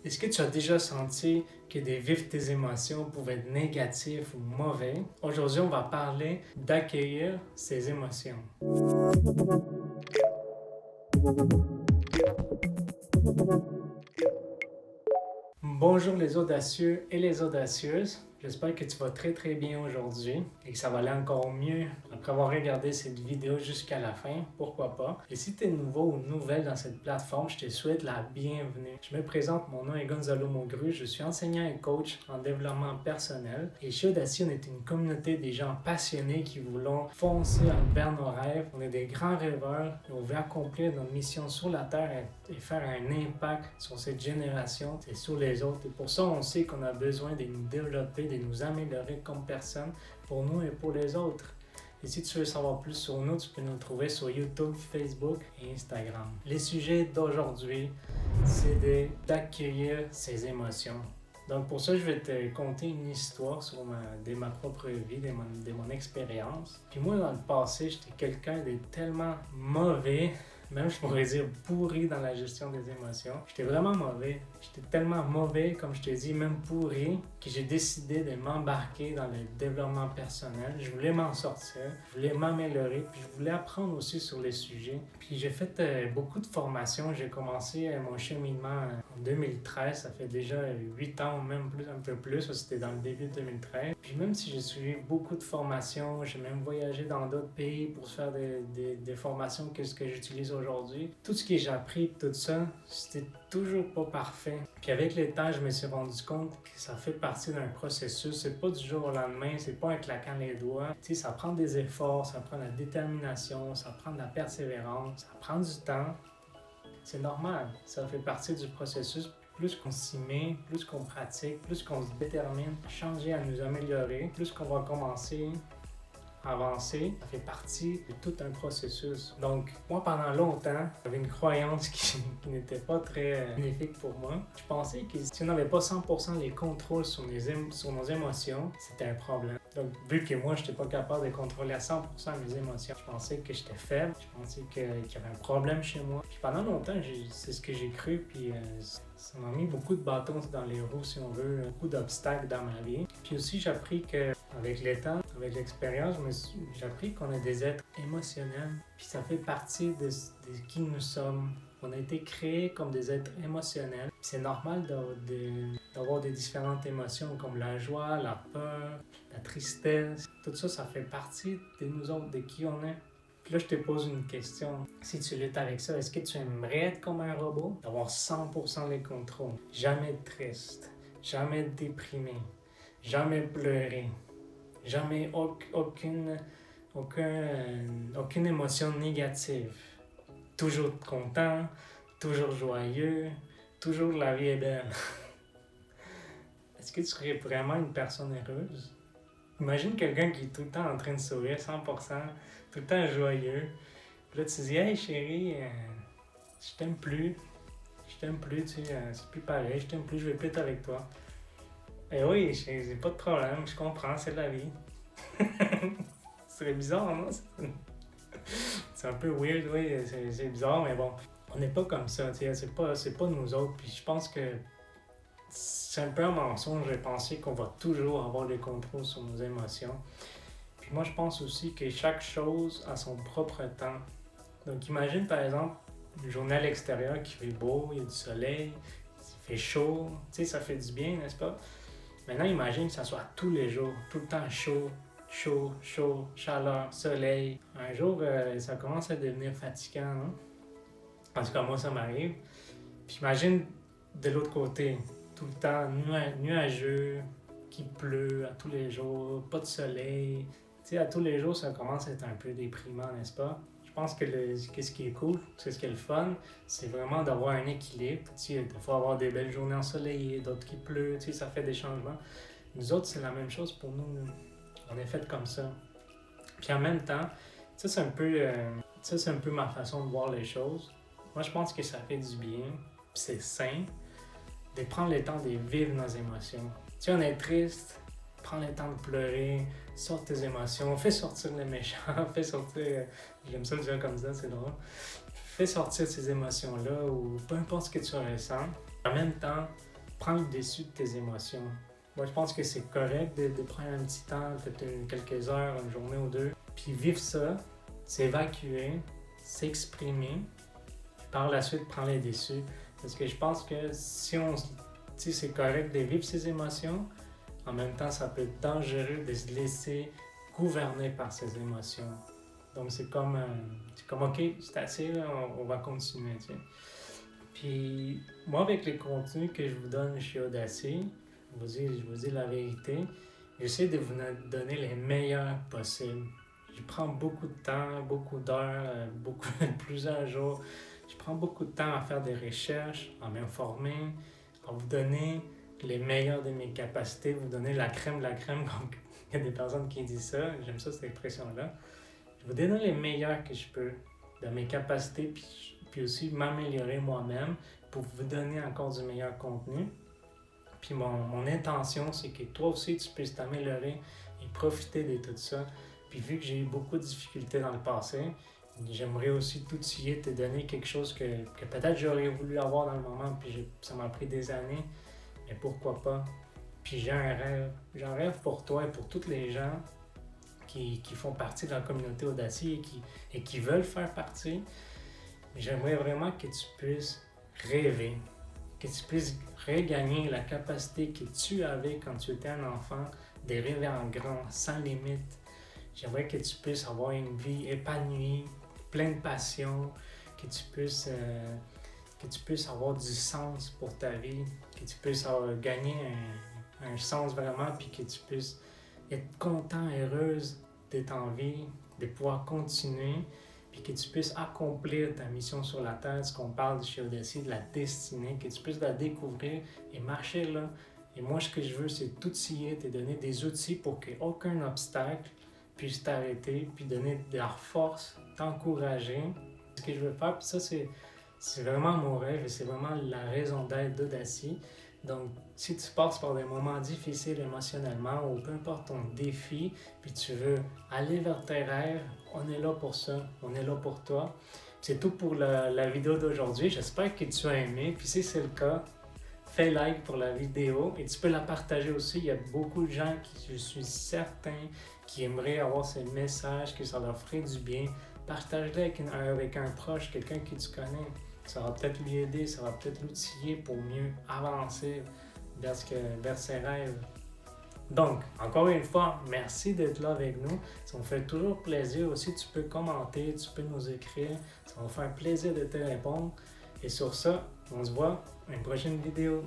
Est-ce que tu as déjà senti que de vivre tes émotions pouvaient être négatifs ou mauvais? Aujourd'hui, on va parler d'accueillir ses émotions. Bonjour les audacieux et les audacieuses. J'espère que tu vas très bien aujourd'hui et que ça va aller encore mieux après avoir regardé cette vidéo jusqu'à la fin, pourquoi pas. Et si tu es nouveau ou nouvelle dans cette plateforme, je te souhaite la bienvenue. Je me présente, mon nom est Gonzalo Mongru, je suis enseignant et coach en développement personnel. Et chez Audacieux, on est une communauté des gens passionnés qui voulons foncer vers nos rêves. On est des grands rêveurs et on veut accomplir notre mission sur la Terre et faire un impact sur cette génération et sur les autres. Et pour ça, on sait qu'on a besoin de nous développer, de nous améliorer comme personne pour nous et pour les autres. Et si tu veux savoir plus sur nous, tu peux nous trouver sur YouTube, Facebook et Instagram. Les sujets d'aujourd'hui, c'est d'accueillir ses émotions. Donc pour ça, je vais te conter une histoire de ma propre vie, de mon expérience. Puis moi, dans le passé, j'étais quelqu'un de tellement mauvais, même je pourrais dire pourri dans la gestion des émotions. J'étais vraiment mauvais. J'étais tellement mauvais, comme je te dis, même pourri, que j'ai décidé de m'embarquer dans le développement personnel. Je voulais m'en sortir, je voulais m'améliorer, puis je voulais apprendre aussi sur les sujets. Puis j'ai fait beaucoup de formations. J'ai commencé mon cheminement en 2013. Ça fait déjà 8 ans, même plus, un peu plus. Ça, c'était dans le début de 2013. Puis même si j'ai suivi beaucoup de formations, j'ai même voyagé dans d'autres pays pour faire des formations que ce que j'utilise aujourd'hui. Tout ce que j'ai appris, tout ça, c'était toujours pas parfait. Puis avec le temps, je me suis rendu compte que ça fait partie d'un processus. C'est pas du jour au lendemain, c'est pas en claquant les doigts. Tu sais, ça prend des efforts, ça prend de la détermination, ça prend de la persévérance, ça prend du temps. C'est normal, ça fait partie du processus. Plus qu'on s'y met, plus qu'on pratique, plus qu'on se détermine à changer, à nous améliorer, plus qu'on va commencer avancer, ça fait partie de tout un processus. Donc, moi, pendant longtemps, j'avais une croyance qui n'était pas très bénéfique pour moi. Je pensais que si on n'avait pas 100% les contrôles sur nos émotions, c'était un problème. Donc, vu que moi, je n'étais pas capable de contrôler à 100% mes émotions, je pensais que j'étais faible, je pensais qu'il y avait un problème chez moi. Puis pendant longtemps, c'est ce que j'ai cru, puis ça m'a mis beaucoup de bâtons dans les roues, si on veut, beaucoup d'obstacles dans ma vie. Puis aussi, j'ai appris qu'avec le temps, avec l'expérience, j'ai appris qu'on est des êtres émotionnels, puis ça fait partie de qui nous sommes. On a été créés comme des êtres émotionnels. Puis c'est normal d'avoir des différentes émotions comme la joie, la peur, la tristesse. Tout ça, ça fait partie de nous autres, de qui on est. Puis là, je te pose une question. Si tu luttes avec ça, est-ce que tu aimerais être comme un robot? D'avoir 100% les contrôles. Jamais être triste. Jamais être déprimé. Jamais pleurer. Jamais aucune émotion négative. Toujours content, toujours joyeux, toujours la vie est belle. Est-ce que tu serais vraiment une personne heureuse? Imagine quelqu'un qui est tout le temps en train de sourire, 100%, tout le temps joyeux. Puis là, tu te dis, hey chérie, je t'aime plus, tu sais, c'est plus pareil, je t'aime plus, je vais plus être avec toi. Eh oui, j'ai pas de problème, je comprends, c'est la vie. Ce serait bizarre, non? C'est un peu weird, oui, c'est bizarre, mais bon, on n'est pas comme ça, tu sais, c'est pas nous autres, puis je pense que c'est un peu un mensonge de penser qu'on va toujours avoir le contrôle sur nos émotions. Puis moi, je pense aussi que chaque chose a son propre temps. Donc imagine par exemple une journée à l'extérieur qui fait beau, il y a du soleil, il fait chaud, tu sais, ça fait du bien, n'est-ce pas? Maintenant, imagine que ça soit tous les jours, tout le temps chaud, chaleur, soleil. Un jour, ça commence à devenir fatigant, non? En tout cas, moi, ça m'arrive. Puis imagine de l'autre côté, tout le temps nuageux, qu'il pleut à tous les jours, pas de soleil. Tu sais, à tous les jours, ça commence à être un peu déprimant, n'est-ce pas? Je pense que ce qui est cool, ce qui est le fun, c'est vraiment d'avoir un équilibre. Tu sais, il faut avoir des belles journées ensoleillées, d'autres qui pleut, tu sais, ça fait des changements. Nous autres, c'est la même chose pour nous. On est fait comme ça. Puis en même temps, ça c'est un peu ma façon de voir les choses. Moi, je pense que ça fait du bien, puis c'est sain, de prendre le temps de vivre nos émotions. Si on est triste, prends le temps de pleurer, sors tes émotions, fais sortir les méchants, fais sortir, j'aime ça le dire comme ça, c'est drôle. Fais sortir ces émotions-là, ou peu importe ce que tu ressens. En même temps, prends le dessus de tes émotions. Moi, je pense que c'est correct de prendre un petit temps, peut-être quelques heures, une journée ou deux, puis vivre ça, s'évacuer, s'exprimer, puis par la suite prendre les dessus. Parce que je pense que si c'est correct de vivre ses émotions, en même temps, ça peut être dangereux de se laisser gouverner par ses émotions. Donc, c'est comme OK, c'est assez, là, on va continuer, tu sais. Puis, moi, avec les contenus que je vous donne chez Audacy, je vous dis la vérité, j'essaie de vous donner les meilleurs possibles. Je prends beaucoup de temps, beaucoup d'heures, plusieurs jours. Je prends beaucoup de temps à faire des recherches, à m'informer, à vous donner les meilleures de mes capacités, vous donner la crème de la crème, comme il y a des personnes qui disent ça, j'aime ça cette expression-là. Je vous donne les meilleurs que je peux de mes capacités, puis aussi m'améliorer moi-même pour vous donner encore du meilleur contenu. Puis mon intention, c'est que toi aussi, tu puisses t'améliorer et profiter de tout ça. Puis vu que j'ai eu beaucoup de difficultés dans le passé, j'aimerais aussi tout essayer te donner quelque chose que peut-être j'aurais voulu avoir dans le moment, puis ça m'a pris des années, mais pourquoi pas. Puis j'ai un rêve pour toi et pour tous les gens qui font partie de la communauté Audacy et qui veulent faire partie. J'aimerais vraiment que tu puisses rêver, que tu puisses regagner la capacité que tu avais quand tu étais un enfant, de rêver en grand, sans limite. J'aimerais que tu puisses avoir une vie épanouie, pleine de passion, que tu puisses avoir du sens pour ta vie, que tu puisses gagner un sens vraiment, puis que tu puisses être content, heureuse d'être en vie, de pouvoir continuer, puis que tu puisses accomplir ta mission sur la Terre, ce qu'on parle chez Audacy, de la destinée, que tu puisses la découvrir et marcher là. Et moi, ce que je veux, c'est t'outiller, te donner des outils pour qu'aucun obstacle puisse t'arrêter, puis donner de la force, t'encourager. Ce que je veux faire, puis ça, c'est vraiment mon rêve et c'est vraiment la raison d'être d'Audacy. Donc, si tu passes par des moments difficiles émotionnellement ou peu importe ton défi, puis tu veux aller vers tes rêves, on est là pour ça, on est là pour toi. C'est tout pour la vidéo d'aujourd'hui. J'espère que tu as aimé. Puis si c'est le cas, fais like pour la vidéo et tu peux la partager aussi. Il y a beaucoup de gens qui, je suis certain, qui aimeraient avoir ce message, que ça leur ferait du bien. Partage-le avec un proche, quelqu'un que tu connais. Ça va peut-être lui aider, ça va peut-être l'outiller pour mieux avancer vers ses rêves. Donc, encore une fois, merci d'être là avec nous. Ça me fait toujours plaisir aussi. Tu peux commenter, tu peux nous écrire. Ça va me faire plaisir de te répondre. Et sur ça, on se voit dans une prochaine vidéo.